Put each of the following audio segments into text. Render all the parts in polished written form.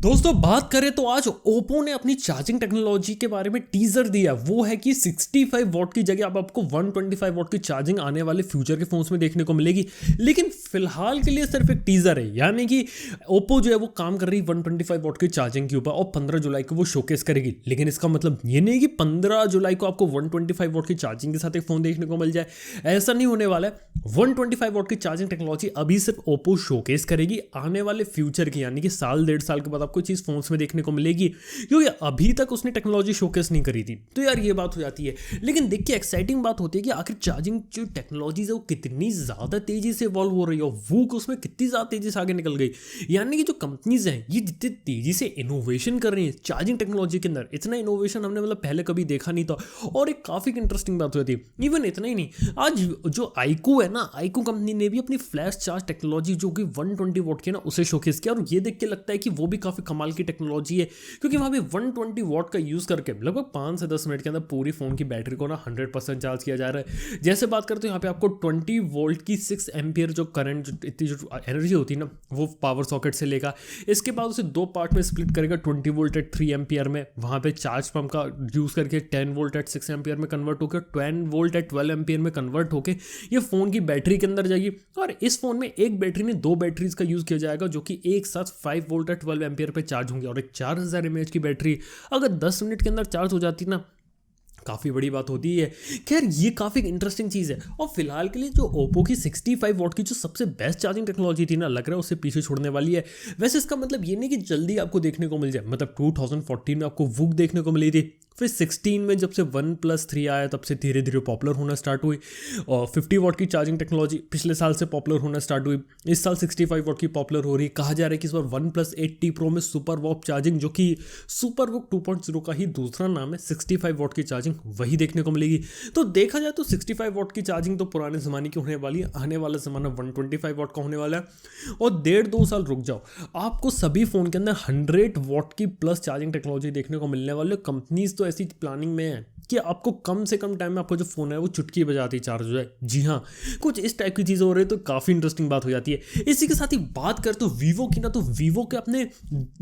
दोस्तों बात करें तो आज ओप्पो ने अपनी चार्जिंग टेक्नोलॉजी के बारे में टीजर दिया। वो है कि 65 वॉट की जगह अब आपको 125 वॉट की चार्जिंग आने वाले फ्यूचर के फोन्स में देखने को मिलेगी, लेकिन फिलहाल के लिए सिर्फ एक टीजर है। यानी कि ओप्पो जो है वो काम कर रही है 125 वॉट की चार्जिंग के ऊपर और 15 जुलाई को वो शोकेस करेगी। लेकिन इसका मतलब ये नहीं कि 15 जुलाई को आपको 125 वॉट की चार्जिंग के साथ एक फोन देखने को मिल जाए, ऐसा नहीं होने वाला है। 125 वॉट की चार्जिंग टेक्नोलॉजी अभी सिर्फ ओप्पो शोकेस करेगी आने वाले फ्यूचर की, यानी कि साल डेढ़ साल के बाद आपको चीज़ फोन्स में देखने को मिलेगी, क्योंकि अभी तक उसने टेक्नोलॉजी शोकेस नहीं करी थी। तो यार ये बात हो जाती है। लेकिन देखिए एक्साइटिंग बात होती है कि आखिर चार्जिंग जो टेक्नोलॉजी है वो कितनी ज़्यादा तेजी से इवॉल्व हो रही है और वो उसमें कितनी ज़्यादा तेजी से आगे निकल गई। यानी कि जो कंपनीज हैं ये जितनी तेजी से इनोवेशन कर रही हैं चार्जिंग टेक्नोलॉजी के अंदर, इतना इनोवेशन हमने मतलब पहले कभी देखा नहीं था। और एक काफ़ी इंटरेस्टिंग बात हो जाती है। इवन इतना ही नहीं, आज जो आईकू है ना, आईकू कंपनी ने भी अपनी फ्लैश चार्ज टेक्नोलॉजी जो कि 120 वॉट की ना उसे शोकेस किया, और ये देख के लगता है कि वो भी काफ़ी कमाल की टेक्नोलॉजी है, क्योंकि वहाँ पे 120 वॉट का यूज़ करके लगभग 5 से 10 मिनट के अंदर पूरी फ़ोन की बैटरी को ना 100% चार्ज किया जा रहा है। जैसे बात करते हैं यहाँ पे आपको 20 वोल्ट की 6 एम्पियर जो करंट जो इतनी जो एनर्जी होती है ना वो पावर सॉकेट से लेगा। इसके बाद उसे दो पार्ट में स्प्लिट करेगा, 20 वोल्ट एट 3 एम्पियर में, वहाँ पे चार्ज पंप का यूज़ करके 10 वोल्ट एट 6 एम्पियर में कन्वर्ट होकर 10 वोल्ट एट 12 एम्पियर में कन्वर्ट होकर ये फ़ोन की बैटरी के अंदर जाएगी। और इस फोन में एक बैटरी में दो बैटरीज का यूज़ किया जाएगा जो कि एक साथ 5 वोल्ट एट 12 एम्पियर पे चार्ज होंगे। और एक 4000 mAh की बैटरी अगर 10 मिनट के अंदर चार्ज हो जाती ना, काफ़ी बड़ी बात होती है। खैर ये काफ़ी इंटरेस्टिंग चीज़ है। और फिलहाल के लिए जो ओप्पो की 65 वॉट की जो सबसे बेस्ट चार्जिंग टेक्नोलॉजी थी ना, लग रहा है उससे पीछे छोड़ने वाली है। वैसे इसका मतलब ये नहीं कि जल्दी आपको देखने को मिल जाए। मतलब 2014 में आपको वुक देखने को मिली थी, फिर 16 में जब से OnePlus 3 आया तब से धीरे धीरे पॉपुलर होना स्टार्ट हुई। और 50 वॉट की चार्जिंग टेक्नोलॉजी पिछले साल से पॉपुलर होना स्टार्ट हुई, इस साल 65 वॉट की पॉपुलर हो रही है। कहा जा रहा है कि इस बार OnePlus 8T Pro में सुपर वॉक चार्जिंग, जो कि सुपर वॉक 2.0 का ही दूसरा नाम है, 65 वॉट की चार्जिंग वही देखने को मिलेगी। तो देखा जाए तो 65 वॉट की चार्जिंग तो पुराने ज़माने की होने वाली है, आने वाला ज़माना 125 वॉट का होने वाला है। और 1.5-2 साल रुक जाओ, आपको सभी फ़ोन के अंदर 100 वॉट की प्लस चार्जिंग टेक्नोलॉजी देखने को मिलने वाली है। कंपनीज तो ऐसी प्लानिंग में है कि आपको कम से कम टाइम में आपका जो फ़ोन है वो चुटकी बजाती चार्ज हो जाए। जी हाँ, कुछ इस टाइप की चीज़ें हो रही है, तो काफ़ी इंटरेस्टिंग बात हो जाती है। इसी के साथ ही बात करें तो वीवो की ना, तो वीवो के अपने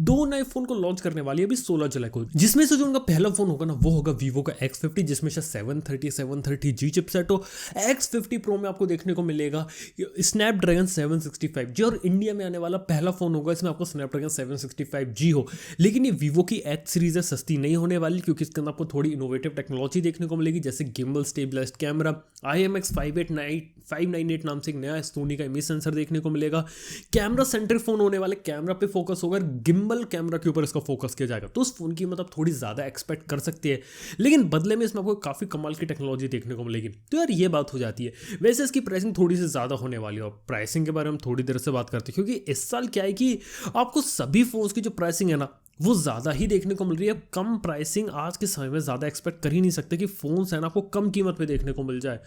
2 नए फ़ोन को लॉन्च करने वाली है अभी 16 जुलाई को, जिसमें से जो उनका पहला फ़ोन होगा ना वो होगा वीवो का X50, जिसमें से 730G चिपसेट हो। X50 Pro में आपको देखने को मिलेगा स्नैपड्रैगन 765 जी, और इंडिया में आने वाला पहला फ़ोन होगा इसमें आपको स्नैपड्रैगन 765G हो। लेकिन ये वीवो की X सीरीज़ है, सस्ती नहीं होने वाली, क्योंकि इसके अंदर आपको थोड़ी इनोवेटिव टेक्नोलॉजी देखने को मिलेगी, जैसे गिम्बल स्टेबलाइज्ड कैमरा, IMX598 नाम से एक नया सोनी का इमेज सेंसर देखने को मिलेगा। कैमरा सेंट्रिक फोन होने वाले, कैमरा पे फोकस होगा, गिम्बल कैमरा के ऊपर इसका फोकस किया जाएगा। तो उस फोन की मतलब थोड़ी ज़्यादा एक्सपेक्ट कर सकती है, लेकिन बदले में इसमें आपको काफ़ी कमाल की टेक्नोलॉजी देखने को मिलेगी। तो यार ये बात हो जाती है। वैसे इसकी प्राइसिंग थोड़ी सी ज़्यादा होने वाली है, और प्राइसिंग के बारे में थोड़ी देर से बात करते हैं, क्योंकि इस साल क्या है कि आपको सभी फोन्स की जो प्राइसिंग है ना वो ज़्यादा ही देखने को मिल रही है। कम प्राइसिंग आज के समय में ज़्यादा एक्सपेक्ट कर ही नहीं सकते कि फ़ोन्स है ना आपको कम कीमत पे देखने को मिल जाए।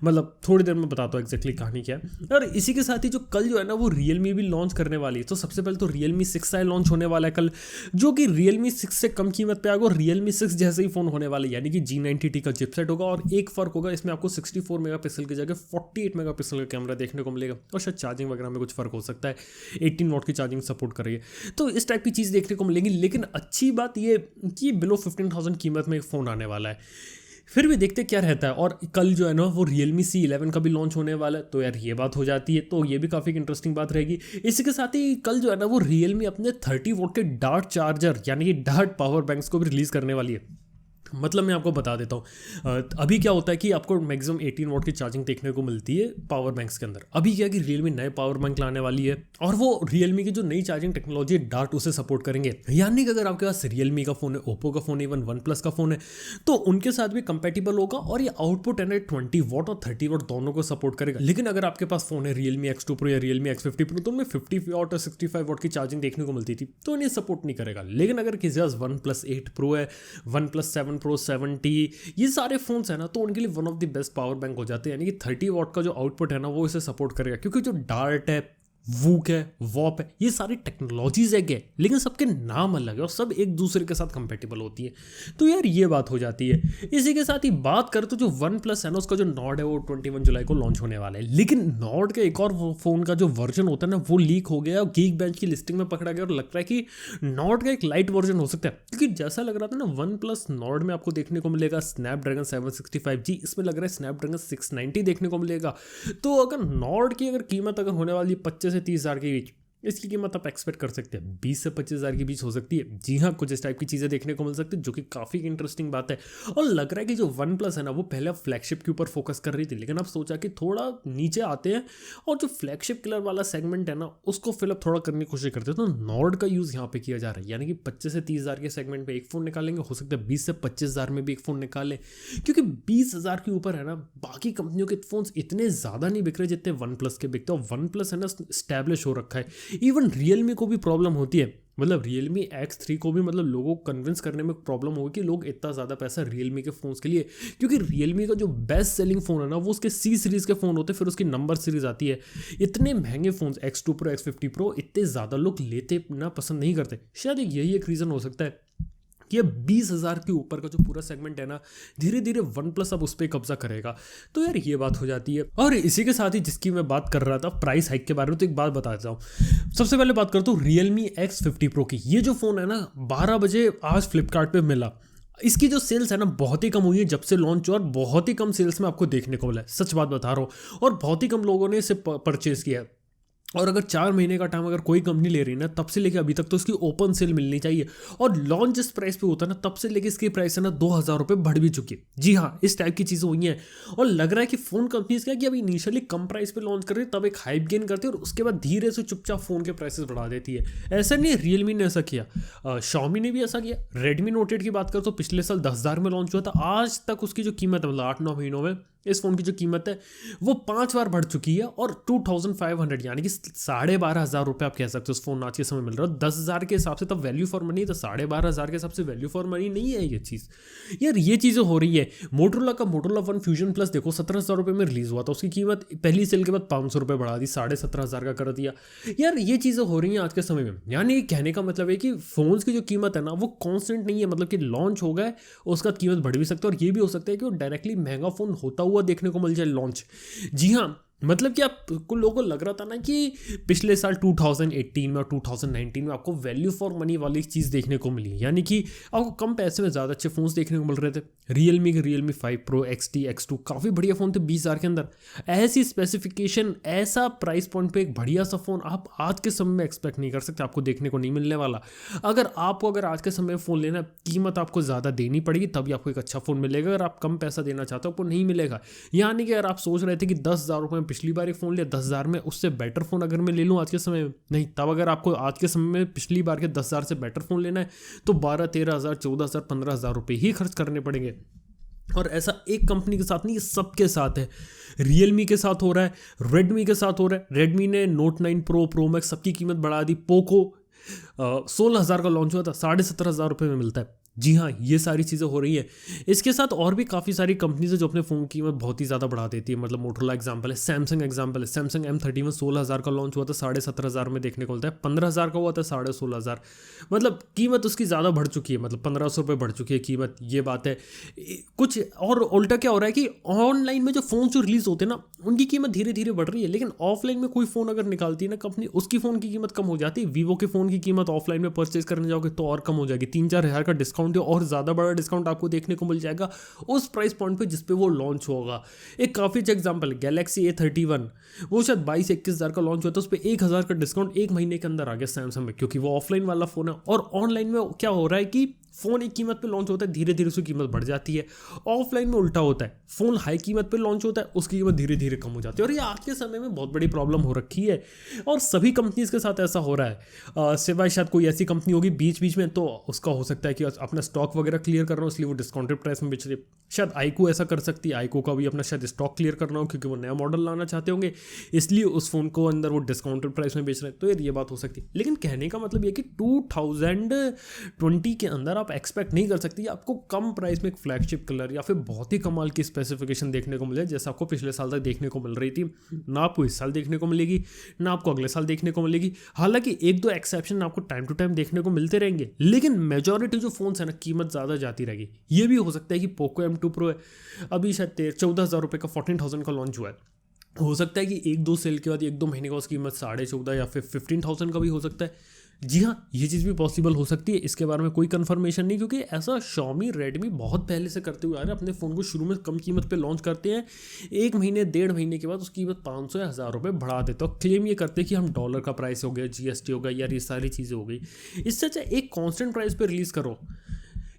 मतलब थोड़ी देर में बताता हूँ एग्जैक्टली कहानी क्या है। और इसी के साथ ही जो कल जो है ना वो Realme भी लॉन्च करने वाली है। तो सबसे पहले तो Realme 6i लॉन्च होने वाला है कल, जो कि Realme 6 से कम कीमत पे आएगा और Realme 6 जैसे ही फ़ोन होने वाला है, यानी कि G90T का चिपसेट होगा। और एक फ़र्क होगा, इसमें आपको 64 मेगापिक्सल की जगह 48 मेगापिक्सल का कैमरा देखने को मिलेगा, और शायद चार्जिंग वगैरह में कुछ फ़र्क हो सकता है। 18 वॉट की चार्जिंग सपोर्ट कर रही है, तो इस टाइप की चीज़ देखने को मिलेगी। लेकिन अच्छी बात ये कि बिलो 15,000 कीमत में एक फ़ोन आने वाला है। फिर भी देखते क्या रहता है। और कल जो है ना वो Realme C11 का भी लॉन्च होने वाला है, तो यार ये बात हो जाती है, तो ये भी काफ़ी इंटरेस्टिंग बात रहेगी। इसी के साथ ही कल जो है ना वो Realme अपने 30 वोट के डार्ट चार्जर यानी कि डार्ट पावर बैंक्स को भी रिलीज़ करने वाली है। मतलब मैं आपको बता देता हूँ, अभी क्या होता है कि आपको मैक्सिमम 18 वॉट की चार्जिंग देखने को मिलती है पावर बैंक्स के अंदर। अभी क्या है कि Realme नए पावर बैंक लाने वाली है, और वो Realme की जो नई चार्जिंग टेक्नोलॉजी है डार्ट उसे सपोर्ट करेंगे। यानी कि अगर आपके पास Realme का फ़ोन है, ओप्पो का फ़ोन है, इवन OnePlus का फ़ोन है, तो उनके साथ भी कंपेटिबल होगा, और ये आउटपुट है ना 20 वॉट और 30 वॉट दोनों को सपोर्ट करेगा। लेकिन अगर आपके पास फ़ोन है Realme X2 Pro या Realme X50 Pro, तो उनमें 50 वॉट और 65 वॉट की चार्जिंग देखने को मिलती थी, तो इन्हें सपोर्ट नहीं करेगा। लेकिन अगर किसी पास OnePlus 8 Pro है, OnePlus 7 Pro 7T, ये सारे फोन्स है ना, तो उनके लिए one of the best power bank हो जाते हैं। यानी कि 30 वॉट का जो आउटपुट है ना वो इसे सपोर्ट करेगा, क्योंकि जो डार्ट है वूक है, वॉप है, ये सारी टेक्नोलॉजीज है क्या, लेकिन सबके नाम अलग है और सब एक दूसरे के साथ कंपेटेबल होती है। तो यार ये बात हो जाती है। इसी के साथ ही बात करें तो जो वन प्लस है ना, उसका जो नॉर्ड है वो 21 जुलाई को लॉन्च होने वाला है, लेकिन नॉर्ड का एक और फोन का जो वर्जन होता है ना वो लीक हो गया और गीक बेंच की लिस्टिंग में पकड़ा गया और लगता है कि नॉर्ड का एक लाइट वर्जन हो सकता है, क्योंकि जैसा लग रहा था ना वन प्लस नॉर्ड में आपको देखने को मिलेगा स्नैपड्रैगन 765G, इसमें लग रहा है स्नैपड्रैगन 690 देखने को मिलेगा। तो अगर नॉर्ड की अगर कीमत अगर होने वाली 25 से 30 हज़ार के बीच, इसकी कीमत आप एक्सपेक्ट कर सकते हैं 20 से 25 हज़ार के बीच हो सकती है। जी हाँ, कुछ इस टाइप की चीज़ें देखने को मिल सकती है, जो कि काफ़ी इंटरेस्टिंग बात है। और लग रहा है कि जो वन प्लस है ना वो पहले फ्लैगशिप के ऊपर फोकस कर रही थी, लेकिन अब सोचा कि थोड़ा नीचे आते हैं और जो फ्लैगशिप किलर वाला सेगमेंट है ना उसको फिलअप थोड़ा करने की कोशिश करते हैं। तो नॉर्ड का यूज़ यहाँ पे किया जा रहा है, यानी कि 25 से 30 हज़ार के सेगमेंट में एक फ़ोन निकालेंगे, हो सकता है 20 से 25 हज़ार में भी एक फ़ोन निकालें, क्योंकि 20 हज़ार के ऊपर है ना बाकी कंपनियों के फ़ोन्स इतने ज़्यादा नहीं बिक रहे जितने वन प्लस के बिकते। और वन प्लस है ना स्टैब्लिश हो रखा है। इवन रियलमी को भी प्रॉब्लम होती है, मतलब Realme X3 को भी मतलब लोगों को कन्विंस करने में प्रॉब्लम होगी कि लोग इतना ज़्यादा पैसा Realme के फ़ोन्स के लिए, क्योंकि Realme का जो बेस्ट सेलिंग फ़ोन है ना वो उसके C सीरीज़ के फ़ोन होते हैं, फिर उसकी नंबर सीरीज़ आती है। इतने महंगे phones X2 Pro X50 Pro इतने ज़्यादा लोग लेते ना पसंद नहीं करते। शायद यही एक रीज़न हो सकता है कि अब 20 हज़ार के ऊपर का जो पूरा सेगमेंट है ना धीरे धीरे वन प्लस अब उस पर कब्जा करेगा। तो यार ये बात हो जाती है। और इसी के साथ ही जिसकी मैं बात कर रहा था प्राइस हाइक के बारे में, तो एक बात बता देता हूँ। सबसे पहले बात करता हूँ Realme X50 Pro की। ये जो फ़ोन है ना 12 बजे आज फ्लिपकार्ट पे मिला। इसकी जो सेल्स है ना बहुत ही कम हुई है जब से लॉन्च हुआ, और बहुत ही कम सेल्स में आपको देखने को मिला है, सच बात बता रहा हूँ। और बहुत ही कम लोगों ने इसे परचेज़ किया है। और अगर 4 महीने का टाइम अगर कोई कंपनी ले रही है ना तब से लेके अभी तक तो उसकी ओपन सेल मिलनी चाहिए। और लॉन्च जिस प्राइस पे होता है ना तब से लेके इसकी प्राइस है ना 2000 रुपये बढ़ भी चुकी है। जी हाँ, इस टाइप की चीज़ें हुई हैं। और लग रहा है कि फ़ोन कंपनीज क्या कि अभी इनिशियली कम प्राइस पे लॉन्च कर रही है, तब एक हाइप गेन करती है और उसके बाद धीरे से चुपचाप फ़ोन के प्राइसेस बढ़ा देती है। ऐसा नहीं है Realme ने ऐसा किया, Xiaomi ने भी ऐसा किया। Redmi Note 8 की बात करो तो पिछले साल 10,000 में लॉन्च हुआ था, आज तक उसकी जो कीमत है मतलब 8-9 महीनों में इस फ़ोन की जो कीमत है वो 5 बार बढ़ चुकी है। और 2500 यानी कि 12,500 रुपये आप कह सकते हो उस फ़ोन आज के समय मिल रहा है। 10,000 के हिसाब से तब वैल्यू फॉर मनी, तो 12,500 के हिसाब से वैल्यू फॉर मनी नहीं है ये चीज़। यार ये चीज़ें हो रही है। मोटोरोला वन फ्यूजन प्लस देखो 17,000 रुपये में रिलीज़ हुआ था, उसकी कीमत पहली सेल के बाद 500 रुपये बढ़ा दी, 17,500 का कर दिया। यार ये चीज़ें हो रही हैं आज के समय में। यानी कहने का मतलब है कि फ़ोन्स की जो कीमत है ना वो कॉन्स्टेंट नहीं है, मतलब कि लॉन्च हो गए उसका कीमत बढ़ भी सकता है। और ये भी हो सकता है कि वो डायरेक्टली महंगा फ़ोन होता हुआ देखने को मिल जाए लॉन्च। जी हाँ, मतलब कि आपको लोगों को लग रहा था ना कि पिछले साल 2018 में और 2019 में आपको वैल्यू फॉर मनी वाली चीज़ देखने को मिली, यानी कि आपको कम पैसे में ज़्यादा अच्छे फ़ोन्स देखने को मिल रहे थे। Realme के Realme 5 Pro XT X2 काफ़ी बढ़िया फ़ोन थे 20,000 के अंदर। ऐसी स्पेसिफिकेशन, ऐसा प्राइस पॉइंट पे एक बढ़िया सा फ़ोन आप आज के समय में एक्सपेक्ट नहीं कर सकते, आपको देखने को नहीं मिलने वाला। अगर आज के समय में फ़ोन लेना, कीमत आपको ज़्यादा देनी पड़ेगी तभी आपको एक अच्छा फ़ोन मिलेगा। अगर आप कम पैसा देना चाहते हो आपको नहीं मिलेगा। यानी कि अगर आप सोच रहे थे कि 10,000 रुपये पिछली बार एक फ़ोन लिया 10,000 में, उससे बेटर फ़ोन अगर मैं ले लूँ आज के समय में, नहीं, तब अगर आपको आज के समय में पिछली बार के 10,000 से बेटर फ़ोन लेना है तो 12-13,000 14,000 15,000 रुपये ही खर्च करने पड़ेंगे। और ऐसा एक कंपनी के साथ नहीं, ये सबके साथ है। Realme के साथ हो रहा है, Redmi के साथ हो रहा है। Redmi ने Note 9 Pro Max सबकी कीमत बढ़ा दी। पोको 16,000 का लॉन्च हुआ था, 17,500 रुपये में मिलता है। जी हाँ, ये सारी चीज़ें हो रही है। इसके साथ और भी काफ़ी सारी कंपनीज है जो अपने फ़ोन की कीमत बहुत ही ज़्यादा बढ़ा देती है। मतलब मोटोरोला एग्जांपल है, सैमसंग एग्जांपल है। सैमसंग M31 16,000 का लॉन्च हुआ था, 17,500 में देखने को मिलता है। 15,000 का हुआ था, 16,500। मतलब कीमत उसकी ज़्यादा बढ़ चुकी है, मतलब 1,500 रुपये बढ़ चुकी है कीमत। ये बात है कुछ। और उल्टा क्या हो रहा है कि ऑनलाइन में जो फ़ोन जो रिलीज़ होते हैं ना उनकी कीमत धीरे धीरे बढ़ रही है, लेकिन ऑफलाइन में कोई फ़ोन अगर निकालती है ना कंपनी, उसकी फ़ोन की कीमत कम हो जाती है। वीवो के फ़ोन की कीमत ऑफलाइन में परचेज करने जाओगे तो और कम हो जाएगी, 3-4 हज़ार का डिस्काउंट है और ज़्यादा बड़ा डिस्काउंट आपको देखने को मिल जाएगा उस प्राइस पॉइंट पे जिस पे वो लॉन्च होगा। एक काफ़ी अच्छा एग्जांपल है गैलेक्सी A31, वो शायद 22-21 हज़ार का लॉन्च हुआ था, उस पर 1,000 का डिस्काउंट 1 महीने के अंदर आ गया सैमसंग में, क्योंकि वो ऑफलाइन वाला फ़ोन है। और ऑनलाइन में क्या हो रहा है कि फ़ोन एक कीमत पे लॉन्च होता है, धीरे धीरे उसकी कीमत बढ़ जाती है। ऑफलाइन में उल्टा होता है, फ़ोन हाई कीमत पे लॉन्च होता है, उसकी कीमत धीरे धीरे कम हो जाती है। और ये आज के समय में बहुत बड़ी प्रॉब्लम हो रखी है और सभी कंपनीज़ के साथ ऐसा हो रहा है। सिवाय शायद कोई ऐसी कंपनी होगी बीच बीच में, तो उसका हो सकता है कि अपना स्टॉक वगैरह क्लियर कर रहा हो, इसलिए वो डिस्काउंटेड प्राइस में बेच रही है। शायद आईको ऐसा कर सकती है, आईको का भी अपना शायद स्टॉक क्लियर करना हो क्योंकि वो नया मॉडल लाना चाहते होंगे, इसलिए उस फ़ोन को अंदर वो डिस्काउंटेड प्राइस में बेच रहे हैं। तो यार ये बात हो सकती है, लेकिन कहने का मतलब ये कि 2020 के अंदर आप एक्सपेक्ट नहीं कर सकते आपको कम प्राइस में एक फ्लैगशिप कलर या फिर बहुत ही कमाल की स्पेसिफिकेशन देखने को मिले, जैसे आपको पिछले साल तक देखने को मिल रही थी, ना आपको इस साल देखने को मिलेगी, ना आपको अगले साल देखने को मिलेगी। हालांकि एक दो एक्सेप्शन आपको टाइम टू टाइम देखने को मिलते रहेंगे, लेकिन मेजॉरिटी जो फोन्स है ना कीमत ज़्यादा जाती रहेगी। ये भी हो सकता है कि पोको M2 Pro है, अभी शायद 14,000 रुपये का 14,000 का लॉन्च हुआ है, हो सकता है कि एक दो सेल के बाद एक दो महीने का उसकी कीमत 14,500 या फिर 15,000 का भी हो सकता है। जी हाँ, ये चीज़ भी पॉसिबल हो सकती है, इसके बारे में कोई कंफर्मेशन नहीं, क्योंकि ऐसा Xiaomi Redmi बहुत पहले से करते हुए आ रहे हैं। अपने फ़ोन को शुरू में कम कीमत पे लॉन्च करते हैं, एक महीने डेढ़ महीने के बाद उसकी कीमत 500 या 1000 रुपये बढ़ा देते हैं और क्लेम ये करते हैं कि हम डॉलर का प्राइस हो गया, GST हो गया, यार ये सारी चीज़ें हो गई। इससे अच्छा एक कॉन्स्टेंट प्राइस पर रिलीज़ करो।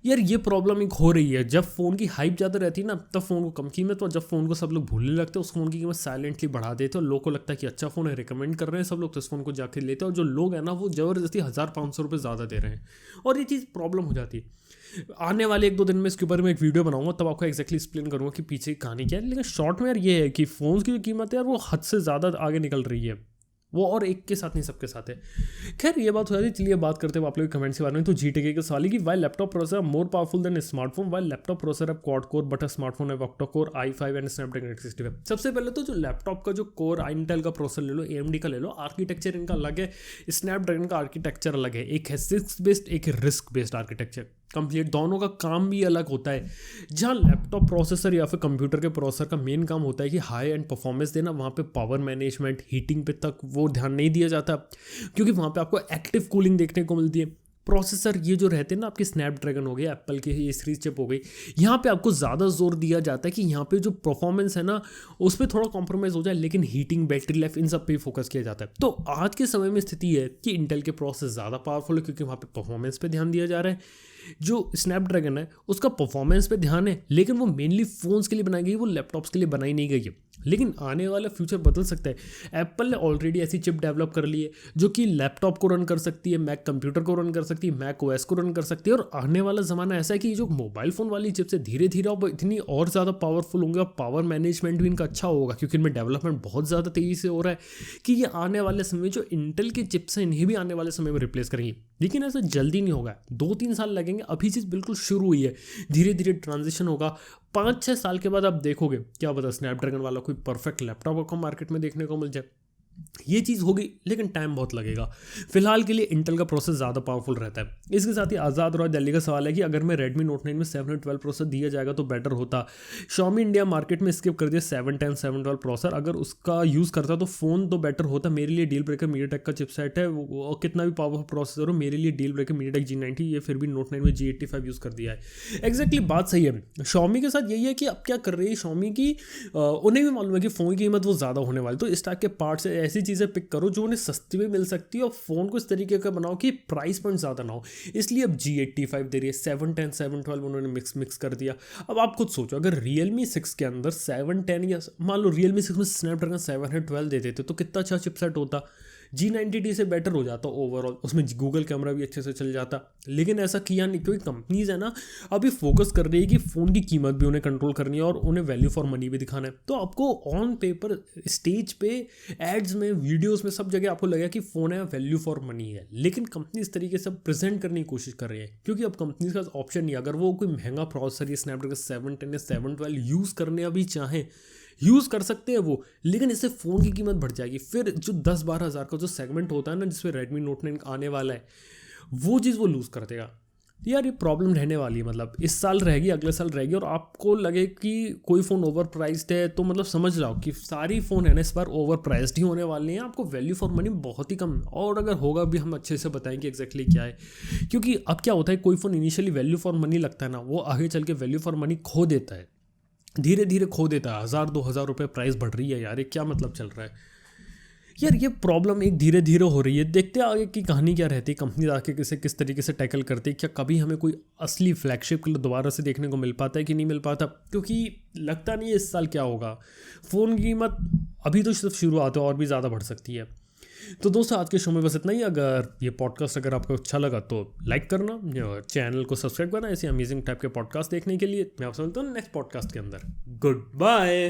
यार ये प्रॉब्लम एक हो रही है, जब फ़ोन की हाइप ज़्यादा रहती है ना तब फ़ोन को कम कीमत, और जब फ़ोन को सब लोग भूलने लगते हैं उस फ़ोन की कीमत साइलेंटली बढ़ा देते हैं और लोगों को लगता है कि अच्छा फ़ोन है, रिकमेंड कर रहे हैं सब लोग, तो इस फ़ोन को जाके लेते हैं और जो लोग हैं ना वो ज़बरदस्ती 1,000-500 रुपये ज़्यादा दे रहे हैं और ये चीज़ प्रॉब्लम हो जाती है। आने वाले एक दो दिन में इसके ऊपर मैं एक वीडियो बनाऊंगा, तब आपको एक्जैक्टली एक्सप्लेन करूँगा कि पीछे की कहानी क्या है। लेकिन शॉर्ट में यार ये है कि फ़ोन की जो कीमत है यार वो हद से ज़्यादा आगे निकल रही है, वो और एक के साथ नहीं सबके साथ है। खैर ये बात हो जाती है, चलिए बात करते हैं आप लोग कमेंट्स के बारे में। तो GTK का सवाल है कि why laptop processor more powerful than smartphone, why laptop processor quad core but smartphone है octa core i5 and Snapdragon 865। सबसे पहले तो जो लैपटॉप का जो कोर इंटेल का प्रोसेसर ले लो, AMD का ले लो, आर्किटेक्चर इनका अलग है, स्नैपड्रैगन का आर्किटेक्चर अलग है, एक है CISC बेस्ड, एक है RISC बेस्ड आर्किटेक्चर कंप्लीट, दोनों का काम भी अलग होता है। जहाँ लैपटॉप प्रोसेसर या फिर कंप्यूटर के प्रोसेसर का मेन काम होता है कि हाई एंड परफॉर्मेंस देना, वहाँ पे पावर मैनेजमेंट, हीटिंग पे तक वो ध्यान नहीं दिया जाता, क्योंकि वहाँ पे आपको एक्टिव कूलिंग देखने को मिलती है। प्रोसेसर ये जो रहते हैं ना आपके स्नैपड्रैगन हो गया, एप्पल की ये सीरीज चिप हो गई, यहाँ पे आपको ज़्यादा जोर दिया जाता है कि यहाँ पे जो परफॉर्मेंस है ना उस पर थोड़ा कॉम्प्रोमाइज़ हो जाए, लेकिन हीटिंग, बैटरी लाइफ, इन सब पे फोकस किया जाता है। तो आज के समय में स्थिति है कि इंटेल के प्रोसेसर ज़्यादा पावरफुल है, क्योंकि वहाँ पे परफॉर्मेंस पे ध्यान दिया जा रहा है। जो स्नैपड्रैगन है उसका परफॉर्मेंस पे ध्यान है, लेकिन वो मेनली फ़ोन्स के लिए बनाई गई, वो लैपटॉप्स के लिए बनाई नहीं गई है। लेकिन आने वाला फ्यूचर बदल सकता है। एप्पल ने ऑलरेडी ऐसी चिप डेवलप कर ली है जो कि लैपटॉप को रन कर सकती है, मैक कंप्यूटर को रन कर सकती है, मैक OS को रन कर सकती है। और आने वाला ज़माना ऐसा है कि जो मोबाइल फ़ोन वाली चिप्स है धीरे धीरे अब इतनी और ज़्यादा पावरफुल होंगे और पावर मैनेजमेंट भी इनका अच्छा होगा, क्योंकि इनमें डेवलपमेंट बहुत ज़्यादा तेज़ी से हो रहा है कि ये आने वाले समय में जो इंटेल की चिप्स हैं इन्हें भी आने वाले समय में रिप्लेस करेंगी। लेकिन ऐसा जल्दी नहीं होगा, 2-3 साल लगेंगे, अभी चीज़ बिल्कुल शुरू हुई है, धीरे धीरे ट्रांजिशन होगा। 5-6 साल के बाद आप देखोगे, क्या पता स्नैपड्रैगन वाला कोई परफेक्ट लैपटॉप आपको मार्केट में देखने को मिल जाए। ये चीज़ होगी, लेकिन टाइम बहुत लगेगा। फिलहाल के लिए इंटेल का प्रोसेसर ज़्यादा पावरफुल रहता है। इसके साथ ही आज़ाद रॉय दिल्ली का सवाल है कि अगर मैं Redmi Note 9 में 712 प्रोसेसर दिया जाएगा तो बेटर होता। Xiaomi इंडिया मार्केट में स्किप कर दिया 710 712 प्रोसेसर, अगर उसका यूज़ करता तो फ़ोन तो बेटर होता। मेरे लिए डील ब्रेकर MediaTek का चिपसेट है, वो कितना भी पावरफुल प्रोसेसर हो, मेरे लिए डील ब्रेकर MediaTek G90, ये फिर भी Note 9 में G85 यूज़ कर दिया है। एग्जैक्टली बात सही है। Xiaomi के साथ यही है कि अब क्या कर रही है Xiaomi की, उन्हें भी मालूम है कि फ़ोन की कीमत वो ज़्यादा होने वाली, तो इस टाइप के पार्ट से ऐसी चीज़ें पिक करो जो उन्हें सस्ती में मिल सकती है और फ़ोन को इस तरीके का बनाओ कि प्राइस पॉइंट ज़्यादा ना हो। इसलिए अब G85 दे रही है, 710 712 उन्होंने मिक्स कर दिया। अब आप खुद सोचो, अगर Realme 6 के अंदर 710 या मान लो Realme 6 में स्नैपड्रैगन 712 दे देते तो कितना अच्छा चिपसेट होता, G90T से बेटर हो जाता ओवरऑल, उसमें गूगल कैमरा भी अच्छे से चल जाता। लेकिन ऐसा किया नहीं, क्योंकि कंपनीज है ना अभी फोकस कर रही है कि फ़ोन की कीमत भी उन्हें कंट्रोल करनी है और उन्हें वैल्यू फॉर मनी भी दिखाना है। तो आपको ऑन पेपर, स्टेज पे, एड्स में, वीडियोस में, सब जगह आपको लगेगा कि फ़ोन है, वैल्यू फॉर मनी है। लेकिन कंपनी इस तरीके से प्रेजेंट करने की कोशिश कर रही है, क्योंकि अब कंपनी का ऑप्शन नहीं है। अगर वो कोई महंगा प्रोसेसर या स्नैपड्रैगन 710 या 712 यूज़ करने अभी चाहें, यूज़ कर सकते हैं वो, लेकिन इससे फ़ोन की कीमत बढ़ जाएगी। फिर जो 10-12 हज़ार का जो सेगमेंट होता है ना जिसमें Redmi Note 9 आने वाला है, वो चीज़ वो लूज़ कर देगा। यार ये प्रॉब्लम रहने वाली है, मतलब इस साल रहेगी, अगले साल रहेगी, और आपको लगे कि कोई फ़ोन ओवर प्राइस्ड है तो मतलब समझ रहा हो कि सारी फ़ोन है ना इस बार ओवर प्राइस्ड ही होने वाले हैं। आपको वैल्यू फॉर मनी बहुत ही कम, और अगर होगा भी हम अच्छे से बताएंगे एग्जैक्टली क्या है। क्योंकि अब क्या होता है, कोई phone initially value for money लगता है ना, वो आगे चल के वैल्यू फॉर मनी खो देता है, धीरे धीरे खो देता है। 1000-2000 रुपये प्राइस बढ़ रही है यार, ये क्या मतलब चल रहा है यार। ये प्रॉब्लम एक धीरे धीरे हो रही है, देखते हैं आगे की कहानी क्या रहती है, कंपनी आके किस तरीके से टैकल करती है। क्या कभी हमें कोई असली फ्लैगशिप दोबारा से देखने को मिल पाता है कि नहीं मिल पाता, क्योंकि लगता नहीं है इस साल क्या होगा। फ़ोन की कीमत अभी तो सिर्फ शुरुआत है, और भी ज़्यादा बढ़ सकती है। तो दोस्तों आज के शो में बस इतना ही। अगर ये पॉडकास्ट अगर आपको अच्छा लगा तो लाइक करना, चैनल को सब्सक्राइब करना ऐसे अमेजिंग टाइप के पॉडकास्ट देखने के लिए। मैं आपसे मिलता हूँ नेक्स्ट पॉडकास्ट के अंदर। Good bye.